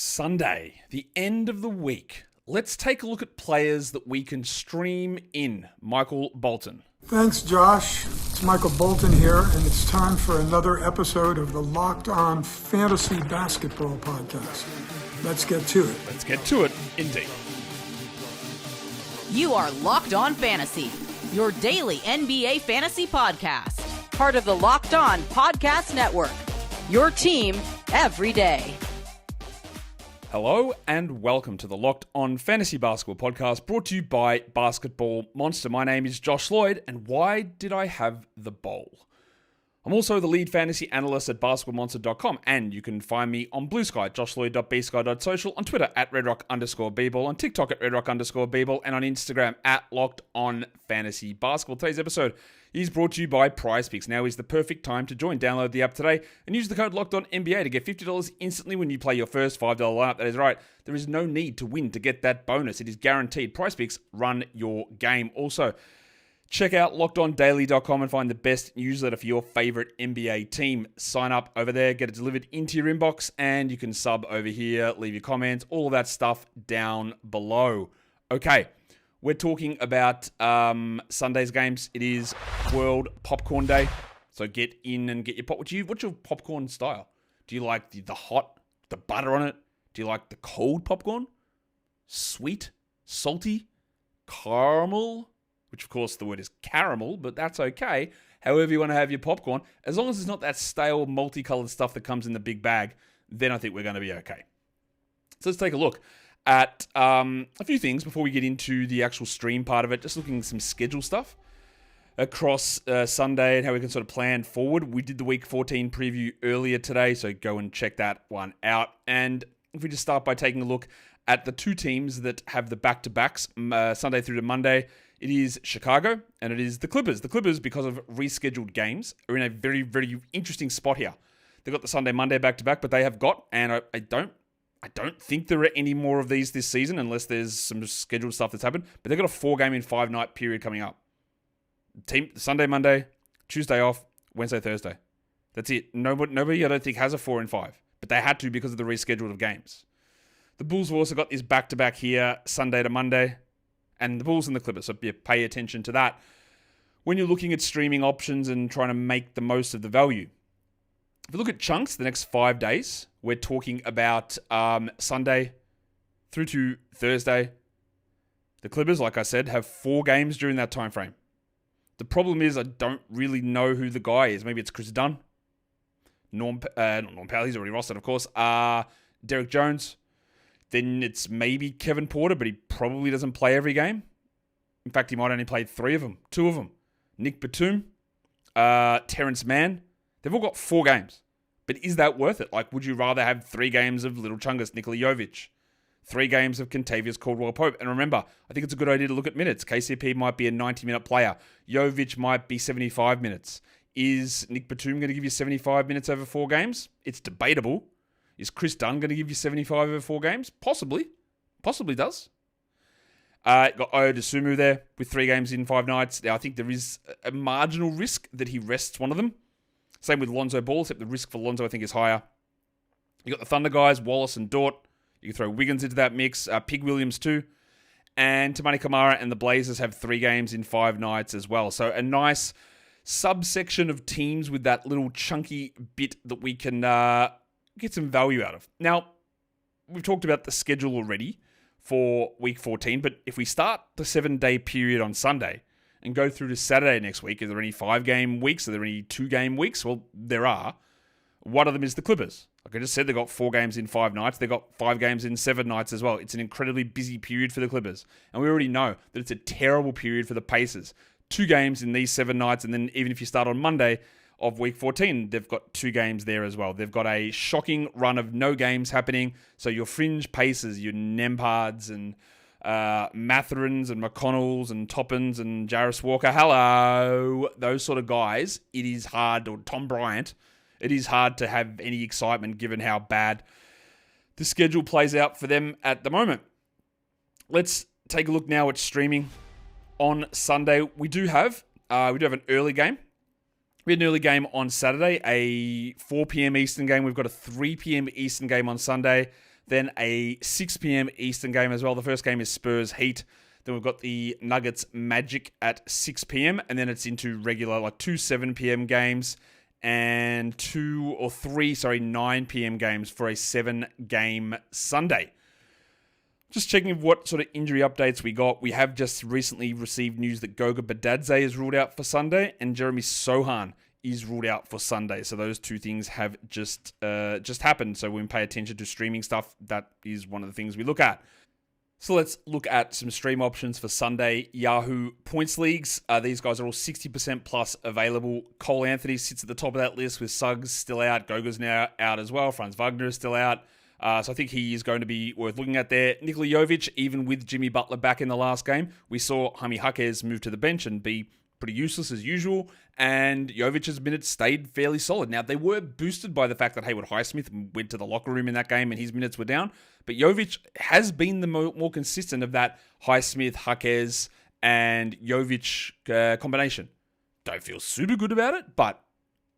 Sunday, the end of the week. Let's take a look at players that we can stream in. Michael Bolton. Thanks, Josh. It's Michael Bolton here, and it's time for another episode of the Locked On Fantasy Basketball Podcast. Let's get to it. Let's get to it, indeed. You are Locked On Fantasy, your daily NBA fantasy podcast. Part of the Locked On Podcast Network, your team every day. Hello and welcome to the Locked On Fantasy Basketball Podcast, brought to you by Basketball Monster. My name is Josh Lloyd, and why did I have the bowl? I'm also the lead fantasy analyst at basketballmonster.com, and you can find me on Blue Sky, joshloyd.bsky.social, on Twitter at redrock_bball, on TikTok at redrock_bball, and on Instagram at Locked On Fantasy Basketball. Today's episode is brought to you by PrizePicks. Now is the perfect time to join. Download the app today and use the code LOCKEDONNBA to get $50 instantly when you play your first $5 lineup. That is right. There is no need to win to get that bonus. It is guaranteed. PrizePicks, run your game. Also, check out LockedOnDaily.com and find the best newsletter for your favorite NBA team. Sign up over there, get it delivered into your inbox, and you can sub over here, leave your comments, all of that stuff down below. Okay. We're talking about Sunday's games. It is World Popcorn Day, so get in and get your pop. What's your popcorn style? Do you like the hot, the butter on it? Do you like the cold popcorn? Sweet, salty, caramel, which of course the word is caramel, but that's okay. However you want to have your popcorn, as long as it's not that stale, multicolored stuff that comes in the big bag, then I think we're going to be okay. So let's take a look at a few things before we get into the actual stream part of it. Just looking at some schedule stuff across Sunday and how we can sort of plan forward. We did the Week 14 preview earlier today, so go and check that one out. And if we just start by taking a look at the two teams that have the back-to-backs Sunday through to Monday, it is Chicago and it is the Clippers. The Clippers, because of rescheduled games, are in a very, very interesting spot here. They've got the Sunday-Monday back-to-back, but they have got, and I don't think there are any more of these this season unless there's some scheduled stuff that's happened. But they've got a 4-game in 5-night period coming up. Team Sunday, Monday, Tuesday off, Wednesday, Thursday. That's it. Nobody I don't think has a 4 in 5. But they had to because of the reschedule of games. The Bulls have also got this back-to-back here, Sunday to Monday. And the Bulls and the Clippers. So pay attention to that when you're looking at streaming options and trying to make the most of the value. If you look at chunks, the next 5 days, we're talking about Sunday through to Thursday. The Clippers, like I said, have 4 games during that time frame. The problem is I don't really know who the guy is. Maybe it's Chris Dunn. Not Norm Powell, he's already rostered, of course. Derek Jones. Then it's maybe Kevin Porter, but he probably doesn't play every game. In fact, he might only play 2 of them. Nick Batum, Terrence Mann. They've all got 4 games. But is that worth it? Like, would you rather have 3 games of Little Chungus, Nikola Jovic? 3 games of Kentavious Caldwell-Pope? And remember, I think it's a good idea to look at minutes. KCP might be a 90-minute player. Jovic might be 75 minutes. Is Nick Batum going to give you 75 minutes over 4 games? It's debatable. Is Chris Dunn going to give you 75 over 4 games? Possibly. Possibly does. Got Ayo Dosunmu there with 3 games in 5 nights. Now, I think there is a marginal risk that he rests one of them. Same with Lonzo Ball, except the risk for Lonzo, I think, is higher. You got the Thunder guys, Wallace and Dort. You can throw Wiggins into that mix. Pig Williams too. And Tamani Kamara and the Blazers have 3 games in 5 nights as well. So a nice subsection of teams with that little chunky bit that we can get some value out of. Now, we've talked about the schedule already for Week 14, but if we start the 7-day period on Sunday and go through to Saturday next week, are there any 5-game weeks? Are there any 2-game weeks? Well, there are. One of them is the Clippers. Like I just said, they've got 4 games in 5 nights. They've got 5 games in 7 nights as well. It's an incredibly busy period for the Clippers. And we already know that it's a terrible period for the Pacers. 2 games in these 7 nights, and then even if you start on Monday of Week 14, they've got 2 games there as well. They've got a shocking run of no games happening. So your fringe Pacers, your Nemhards and Matherins and McConnells and Toppins and Jarris Walker, hello, those sort of guys, it is hard, or Tom Bryant, it is hard to have any excitement given how bad the schedule plays out for them at the moment. Let's take a look now at streaming on Sunday. We do have an early game. We had an early game on Saturday, a 4 p.m. Eastern game. We've got a 3 p.m. Eastern game on Sunday. Then a 6 p.m. Eastern game as well. The first game is Spurs Heat. Then we've got the Nuggets Magic at 6 p.m. And then it's into regular, 2 7 p.m. games and 9 p.m. games for a 7-game Sunday. Just checking what sort of injury updates we got. We have just recently received news that Goga Badadze is ruled out for Sunday and Jeremy Sohan is ruled out for Sunday. So those two things have just happened. So when we pay attention to streaming stuff, that is one of the things we look at. So let's look at some stream options for Sunday. Yahoo Points Leagues. These guys are all 60% plus available. Cole Anthony sits at the top of that list with Suggs still out. Goga's now out as well. Franz Wagner is still out. So I think he is going to be worth looking at there. Nikola Jovic, even with Jimmy Butler back in the last game, we saw Jaime Jaquez move to the bench and be pretty useless as usual. And Jovic's minutes stayed fairly solid. Now, they were boosted by the fact that Haywood Highsmith went to the locker room in that game and his minutes were down. But Jovic has been the more consistent of that Highsmith, Jaquez, and Jovic combination. Don't feel super good about it, but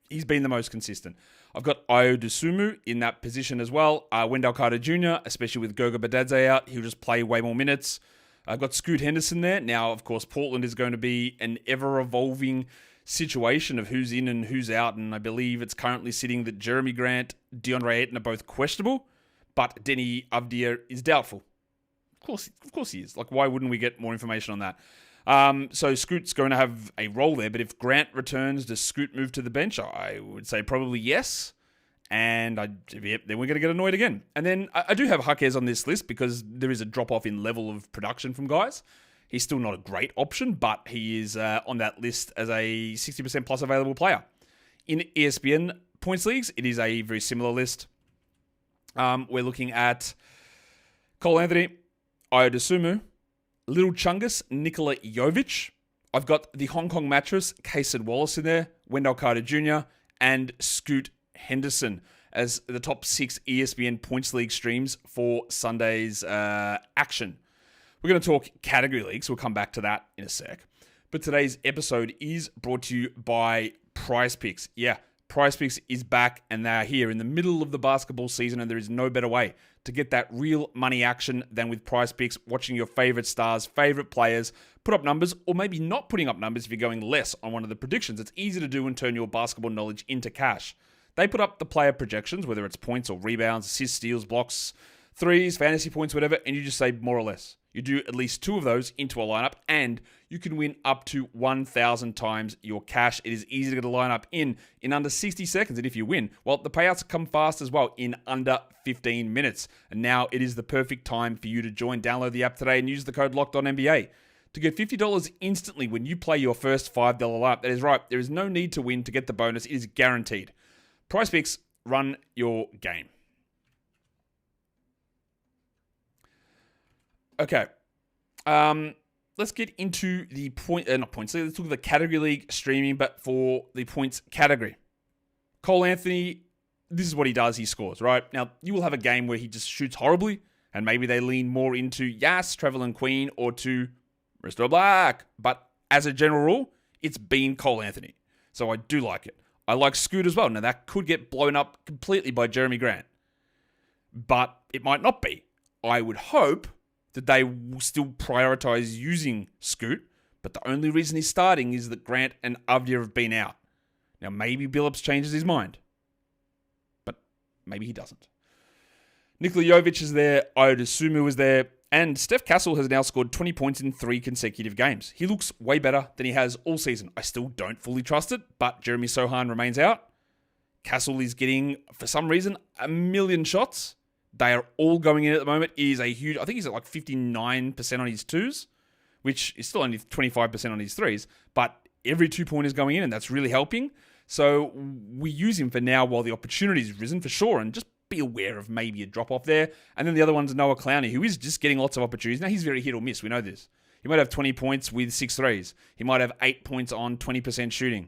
he's been the most consistent. I've got Ayo Dosunmu in that position as well. Wendell Carter Jr., especially with Goga Badadze out, he'll just play way more minutes. I've got Scoot Henderson there. Now, of course, Portland is going to be an ever-evolving situation of who's in and who's out, and I believe it's currently sitting that Jeremy Grant, DeAndre Ayton are both questionable, but Denny Avdia is doubtful. Of course he is. Why wouldn't we get more information on that? So Scoot's going to have a role there, but if Grant returns, does Scoot move to the bench? I would say probably yes. And then we're going to get annoyed again. And then I do have Jaquez on this list because there is a drop-off in level of production from guys. He's still not a great option, but he is on that list as a 60% plus available player. In ESPN points leagues, it is a very similar list. We're looking at Cole Anthony, Ayo Dosunmu, Little Chungus, Nikola Jovic. I've got the Hong Kong mattress, Kaysen Wallace in there, Wendell Carter Jr., and Scoot Henderson as the top 6 ESPN Points League streams for Sunday's action. We're going to talk category leagues. We'll come back to that in a sec. But today's episode is brought to you by Prize Picks. Yeah, Prize Picks is back and they're here in the middle of the basketball season, and there is no better way to get that real money action than with Prize Picks, watching your favorite stars, favorite players put up numbers, or maybe not putting up numbers if you're going less on one of the predictions. It's easy to do and turn your basketball knowledge into cash. They put up the player projections, whether it's points or rebounds, assists, steals, blocks, threes, fantasy points, whatever, and you just say more or less. You do at least 2 of those into a lineup, and you can win up to 1,000 times your cash. It is easy to get a lineup in under 60 seconds, and if you win, well, the payouts come fast as well in under 15 minutes. And now it is the perfect time for you to join. Download the app today and use the code LOCKEDONNBA to get $50 instantly when you play your first $5 lineup. That is right. There is no need to win to get the bonus. It is guaranteed. Prize Picks, run your game. Okay, let's get into the not points. Let's look at the category league streaming, but for the points category. Cole Anthony, this is what he does. He scores, right? Now, you will have a game where he just shoots horribly, and maybe they lean more into Yas, Trevelyan Queen, or to Risto Black. But as a general rule, it's been Cole Anthony. So I do like it. I like Scoot as well. Now, that could get blown up completely by Jeremy Grant, but it might not be. I would hope that they will still prioritize using Scoot, but the only reason he's starting is that Grant and Avdia have been out. Now, maybe Billups changes his mind, but maybe he doesn't. Nikola Jovic is there, Ayo Dosunmu is there, and Steph Castle has now scored 20 points in 3 consecutive games. He looks way better than he has all season. I still don't fully trust it, but Jeremy Sohan remains out. Castle is getting, for some reason, 1 million shots. They are all going in at the moment. It is a huge, I think he's at 59% on his 2s, which is still only 25% on his 3s, but every 2-point is going in, and that's really helping. So we use him for now while the opportunity's risen for sure, and just be aware of maybe a drop-off there. And then the other one's Noah Clowney, who is just getting lots of opportunities. Now, he's very hit or miss. We know this. He might have 20 points with 6 threes. He might have 8 points on 20% shooting.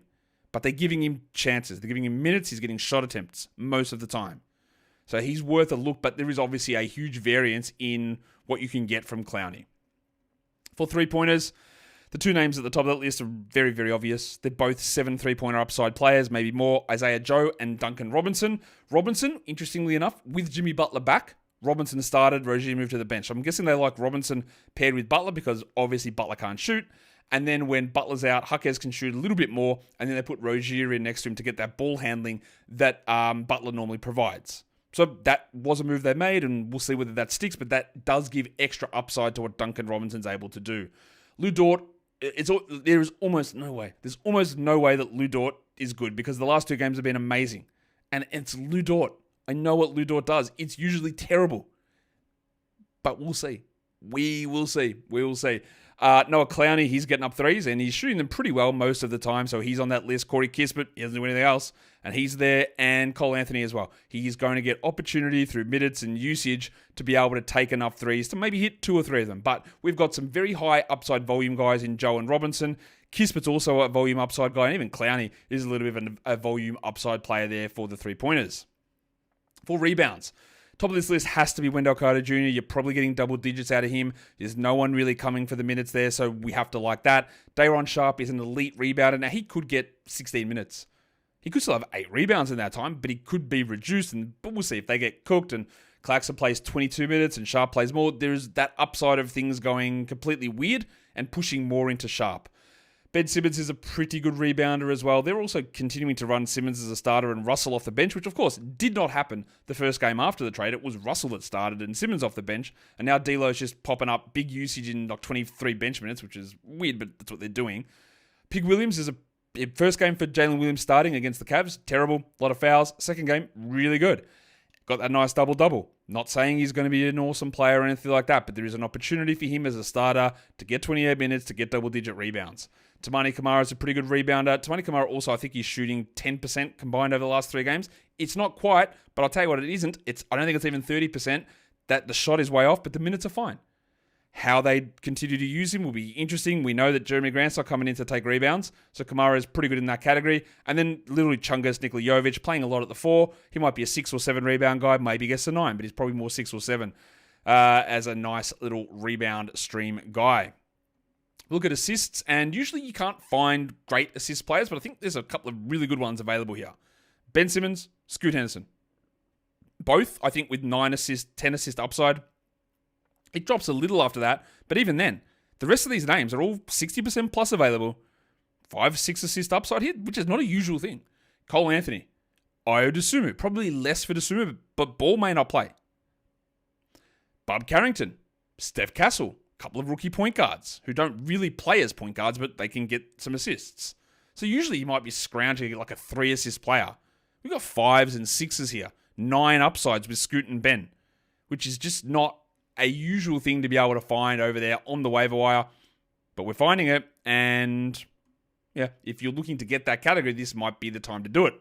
But they're giving him chances. They're giving him minutes. He's getting shot attempts most of the time. So he's worth a look, but there is obviously a huge variance in what you can get from Clowney. For 3-pointers, The two names at the top of that list are very, very obvious. They're both 7 3-pointer upside players, maybe more. Isaiah Joe and Duncan Robinson. Robinson, interestingly enough, with Jimmy Butler back, Robinson started, Rozier moved to the bench. I'm guessing they like Robinson paired with Butler because obviously Butler can't shoot. And then when Butler's out, Jaquez can shoot a little bit more, and then they put Rozier in next to him to get that ball handling that Butler normally provides. So that was a move they made, and we'll see whether that sticks, but that does give extra upside to what Duncan Robinson's able to do. Lou Dort, there's almost no way that Lou Dort is good because the last 2 games have been amazing. And it's Lou Dort. I know what Lou Dort does. It's usually terrible. But we'll see. We will see. Noah Clowney, he's getting up threes and he's shooting them pretty well most of the time. So he's on that list. Corey Kispert, he doesn't do anything else. And he's there. And Cole Anthony as well. He's going to get opportunity through minutes and usage to be able to take enough threes to maybe hit 2 or 3 of them. But we've got some very high upside volume guys in Joe and Robinson. Kispert's also a volume upside guy. And even Clowney is a little bit of a volume upside player there for the 3-pointers. For rebounds, top of this list has to be Wendell Carter Jr. You're probably getting double digits out of him. There's no one really coming for the minutes there, so we have to like that. Day'Ron Sharpe is an elite rebounder. Now, he could get 16 minutes. He could still have 8 rebounds in that time, but he could be reduced, but we'll see if they get cooked and Clarkson plays 22 minutes and Sharpe plays more. There's that upside of things going completely weird and pushing more into Sharpe. Ben Simmons is a pretty good rebounder as well. They're also continuing to run Simmons as a starter and Russell off the bench, which of course did not happen the first game after the trade. It was Russell that started and Simmons off the bench. And now D'Lo's just popping up big usage in like 23 bench minutes, which is weird, but that's what they're doing. Pig Williams is a first game for Jalen Williams starting against the Cavs. Terrible. A lot of fouls. Second game, really good. Got that nice double-double. Not saying he's going to be an awesome player or anything like that, but there is an opportunity for him as a starter to get 28 minutes, to get double-digit rebounds. Tamani Kamara is a pretty good rebounder. Tamani Kamara also, I think he's shooting 10% combined over the last 3 games. It's not quite, but I'll tell you what it isn't. I don't think it's even 30%. That the shot is way off, but the minutes are fine. How they continue to use him will be interesting. We know that Jeremy Grant's not coming in to take rebounds, so Kamara is pretty good in that category. And then literally Chungus, Nikola Jovic, playing a lot at the 4. He might be a 6 or 7 rebound guy, maybe gets a 9, but he's probably more 6 or 7 as a nice little rebound stream guy. Look at assists, and usually you can't find great assist players, but I think there's a couple of really good ones available here. Ben Simmons, Scoot Henderson. Both, I think, with 9 assists, 10 assist upside. It drops a little after that, but even then, the rest of these names are all 60% plus available. 5, 6 assist upside here, which is not a usual thing. Cole Anthony, Ayo Dosunmu, probably less for Dosunmu, but Ball may not play. Bud Carrington, Steph Castle, a couple of rookie point guards who don't really play as point guards, but they can get some assists. So usually you might be scrounging to get like a 3 assist player. We've got 5s and 6s here. 9 upsides with Scoot and Ben, which is just not a usual thing to be able to find over there on the waiver wire. But we're finding it, and yeah, if you're looking to get that category, this might be the time to do it.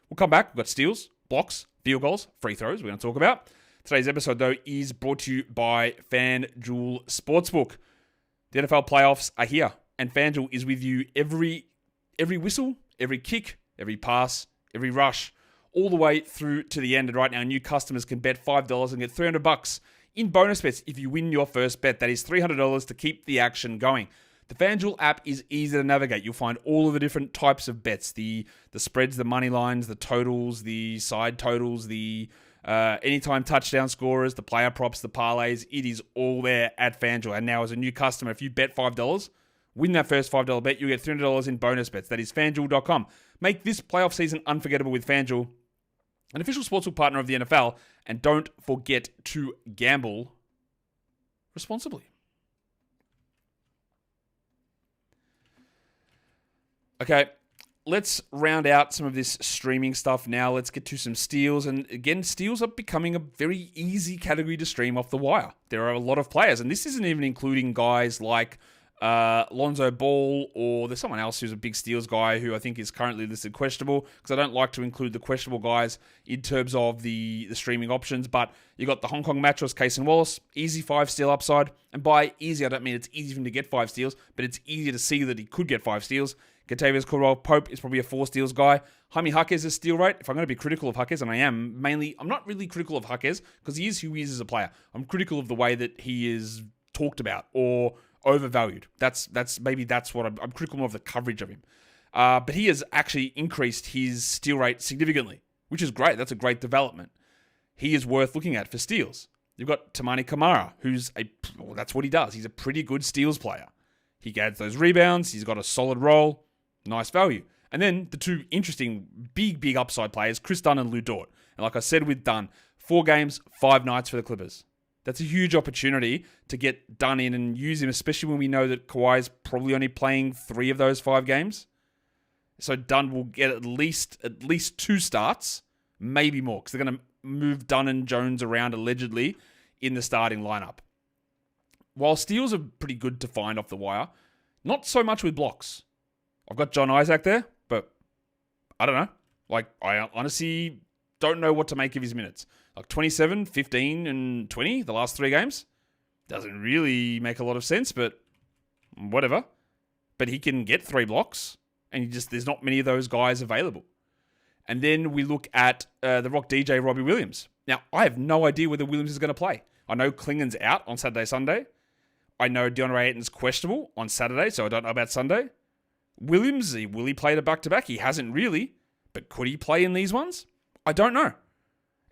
We'll come back. We've got steals, blocks, field goals, free throws we're going to talk about. Today's episode, though, is brought to you by FanDuel Sportsbook. The NFL playoffs are here, and FanDuel is with you every whistle, every kick, every pass, every rush, all the way through to the end. And right now, new customers can bet $5 and get $300 in bonus bets if you win your first bet. That is $300 to keep the action going. The FanDuel app is easy to navigate. You'll find all of the different types of bets, the spreads, the money lines, the totals, the side totals, the anytime touchdown scorers, the player props, the parlays. It is all there at FanDuel. And now as a new customer, if you bet $5, win that first $5 bet, you'll get $300 in bonus bets. That is FanDuel.com. Make this playoff season unforgettable with FanDuel, an official sportsbook partner of the NFL. And don't forget to gamble responsibly. Okay, let's round out some of this streaming stuff now. Let's get to some steals. And again, steals are becoming a very easy category to stream off the wire. There are a lot of players, and this isn't even including guys like Lonzo Ball, or there's someone else who's a big steals guy who I think is currently listed questionable, because I don't like to include the questionable guys in terms of the streaming options. But you got the Hong Kong Mattress, Cason Wallace, easy 5 steal upside. And by easy, I don't mean it's easy for him to get 5 steals, but it's easier to see that he could get 5 steals. Kentavious Caldwell-Pope is probably a 4 steals guy. Jaime Jaquez's steal rate, if I'm going to be critical of Jaquez, and I am, mainly, I'm not really critical of Jaquez because he is who he is as a player. I'm critical of the way that he is talked about, or overvalued. That's what I'm critical more of the coverage of him. But he has actually increased his steal rate significantly, which is great. That's a great development. He is worth looking at for steals. You've got Tamani Kamara, that's what he does. He's a pretty good steals player. He adds those rebounds. He's got a solid role. Nice value. And then the two interesting, big upside players, Chris Dunn and Lou Dort. And like I said with Dunn, 4 games, 5 nights for the Clippers. That's a huge opportunity to get Dunn in and use him, especially when we know that Kawhi's probably only playing 3 of those 5 games. So Dunn will get at least 2 starts, maybe more, because they're going to move Dunn and Jones around allegedly in the starting lineup. While steals are pretty good to find off the wire, not so much with blocks. I've got John Isaac there, but I don't know. I honestly don't know what to make of his minutes. 27, 15, and 20, the last 3 games. Doesn't really make a lot of sense, but whatever. But he can get 3 blocks, and there's not many of those guys available. And then we look at the Rock DJ, Robbie Williams. Now, I have no idea whether Williams is going to play. I know Klingon's out on Saturday, Sunday. I know DeAndre Ayton's questionable on Saturday, so I don't know about Sunday. Williams, will he play the back-to-back? He hasn't really, but could he play in these ones? I don't know.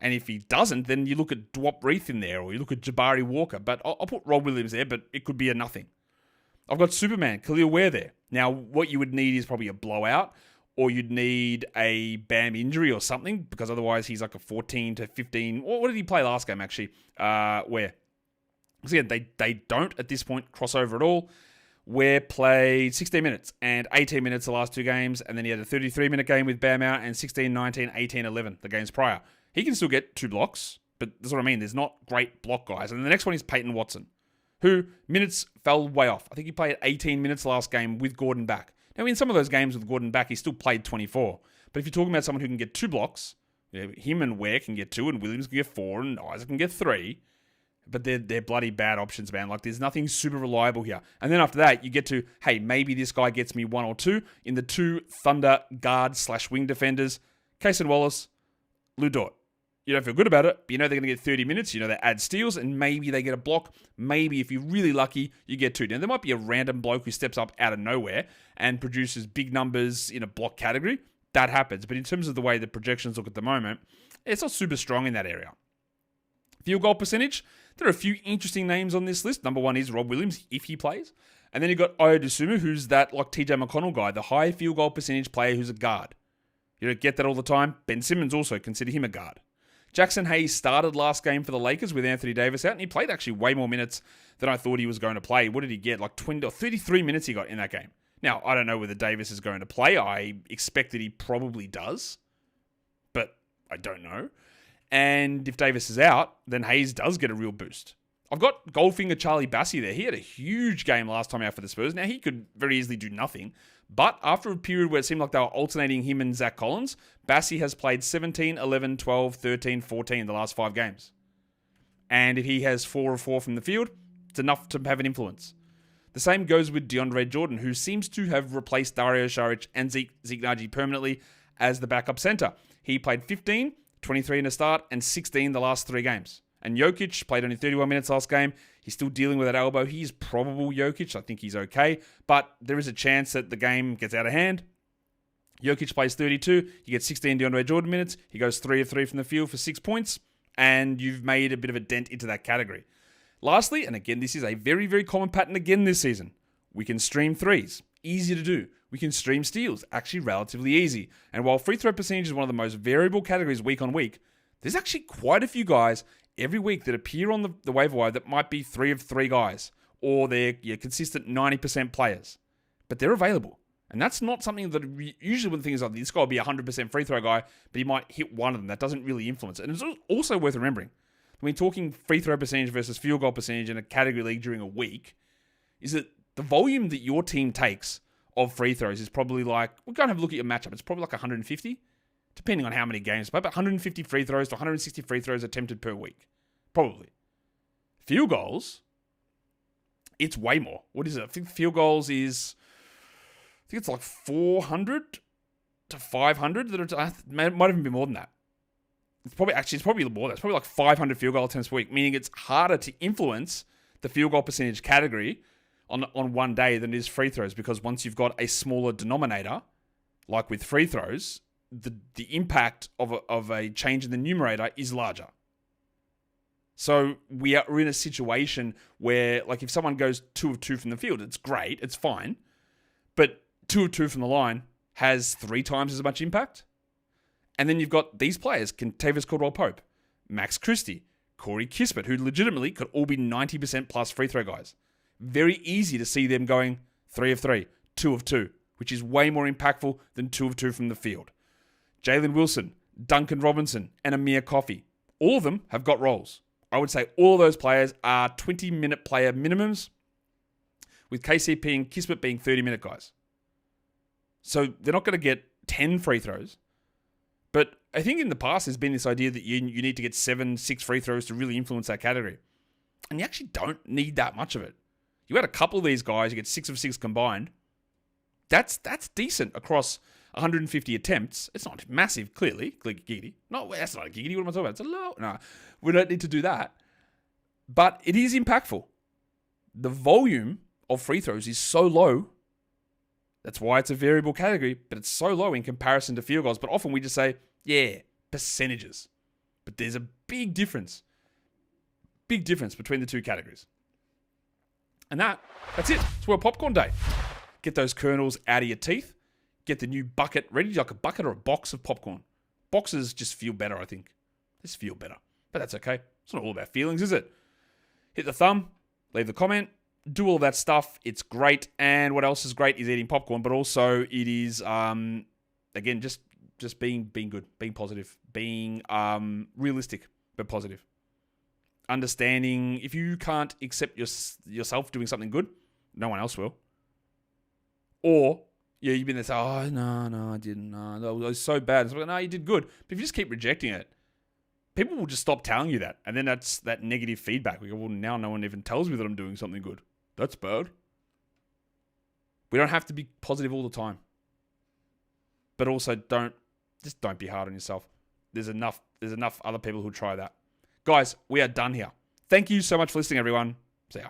And if he doesn't, then you look at Dwop Reith in there, or you look at Jabari Walker. But I'll put Rob Williams there, but it could be a nothing. I've got Superman, Khalil Ware there. Now, what you would need is probably a blowout, or you'd need a Bam injury or something, because otherwise he's like a 14 to 15. What did he play last game, actually? Where? Because again, they don't, at this point, cross over at all. Ware played 16 minutes and 18 minutes the last 2 games, and then he had a 33-minute game with Bam out, and 16, 19, 18, 11 the games prior. He can still get 2 blocks, but that's what I mean. There's not great block guys. And the next one is Peyton Watson, who minutes fell way off. I think he played 18 minutes last game with Gordon back. Now, in some of those games with Gordon back, he still played 24. But if you're talking about someone who can get 2 blocks, him and Ware can get 2, and Williams can get 4, and Isaac can get 3. But they're bloody bad options, man. There's nothing super reliable here. And then after that, you get to, hey, maybe this guy gets me 1 or 2 in the 2 Thunder guard/wing defenders, Cason Wallace, Lou Dort. You don't feel good about it, but you know they're going to get 30 minutes. You know they add steals, and maybe they get a block. Maybe if you're really lucky, you get 2. Now, there might be a random bloke who steps up out of nowhere and produces big numbers in a block category. That happens. But in terms of the way the projections look at the moment, it's not super strong in that area. Field goal percentage, there are a few interesting names on this list. Number 1 is Rob Williams, if he plays. And then you've got Ayo Dosunmu, who's that TJ McConnell guy, the high field goal percentage player who's a guard. You don't get that all the time. Ben Simmons also, consider him a guard. Jackson Hayes started last game for the Lakers with Anthony Davis out, and he played actually way more minutes than I thought he was going to play. What did he get? 20 or 33 minutes he got in that game. Now, I don't know whether Davis is going to play. I expect that he probably does, but I don't know. And if Davis is out, then Hayes does get a real boost. I've got Goldfinger Charlie Bassey there. He had a huge game last time out for the Spurs. Now, he could very easily do nothing. But after a period where it seemed like they were alternating him and Zach Collins, Bassey has played 17, 11, 12, 13, 14 the last 5 games. And if he has 4 of 4 from the field, it's enough to have an influence. The same goes with DeAndre Jordan, who seems to have replaced Dario Saric and Zeke Nnaji permanently as the backup center. He played 15, 23 in the start, and 16 the last 3 games. And Jokic played only 31 minutes last game. He's still dealing with that elbow. He's probable Jokic. I think he's okay. But there is a chance that the game gets out of hand. Jokic plays 32. He gets 16 DeAndre Jordan minutes. He goes 3 of 3 from the field for 6 points. And you've made a bit of a dent into that category. Lastly, and again, this is a very, very common pattern again this season. We can stream threes. Easy to do. We can stream steals. Actually relatively easy. And while free throw percentage is one of the most variable categories week on week, there's actually quite a few guys every week that appear on the waiver wire that might be 3 of 3 guys, or they're consistent 90% players, but they're available. And that's not something that usually when the thing is like, this guy will be a 100% free throw guy, but he might hit one of them. That doesn't really influence it. And it's also worth remembering, when talking free throw percentage versus field goal percentage in a category league during a week, is that the volume that your team takes of free throws is probably like, we're going to have a look at your matchup. It's probably like 150. Depending on how many games, but about 150 free throws to 160 free throws attempted per week. Probably. Field goals, it's way more. What is it? I think field goals is, I think it's like 400 to 500. Might even be more than that. It's probably more. It's probably like 500 field goal attempts per week, meaning it's harder to influence the field goal percentage category on one day than it is free throws, because once you've got a smaller denominator, like with free throws, the impact of a change in the numerator is larger. So we're in a situation where, like, if someone goes 2 of 2 from the field, it's great, it's fine. But 2 of 2 from the line has 3 times as much impact. And then you've got these players, Kentavious Caldwell-Pope, Max Christie, Corey Kispert, who legitimately could all be 90% plus free throw guys. Very easy to see them going 3 of 3, 2 of 2, which is way more impactful than 2 of 2 from the field. Jalen Wilson, Duncan Robinson, and Amir Coffey. All of them have got roles. I would say all of those players are 20-minute player minimums, with KCP and Kispert being 30-minute guys. So they're not going to get 10 free throws. But I think in the past there's been this idea that you need to get 6 free throws to really influence that category. And you actually don't need that much of it. You had a couple of these guys, you get 6 of 6 combined. That's decent across 150 attempts. It's not massive, clearly. Giggity. No, that's not a giggity. What am I talking about? It's a low. No, we don't need to do that. But it is impactful. The volume of free throws is so low. That's why it's a variable category, but it's so low in comparison to field goals. But often we just say, yeah, percentages. But there's a big difference. Big difference between the two categories. And that's it. It's World Popcorn Day. Get those kernels out of your teeth. Get the new bucket ready, like a bucket or a box of popcorn. Boxes just feel better, I think. Just feel better. But that's okay. It's not all about feelings, is it? Hit the thumb, leave the comment, do all that stuff. It's great. And what else is great is eating popcorn, but also it is, again, just being good, being positive, being realistic, but positive. Understanding if you can't accept yourself doing something good, no one else will. Or, yeah, you've been there saying, oh, no, I didn't. No, that was so bad. It's like, no, you did good. But if you just keep rejecting it, people will just stop telling you that. And then that's that negative feedback. We go, well, now no one even tells me that I'm doing something good. That's bad. We don't have to be positive all the time. But also don't be hard on yourself. There's enough other people who try that. Guys, we are done here. Thank you so much for listening, everyone. See ya.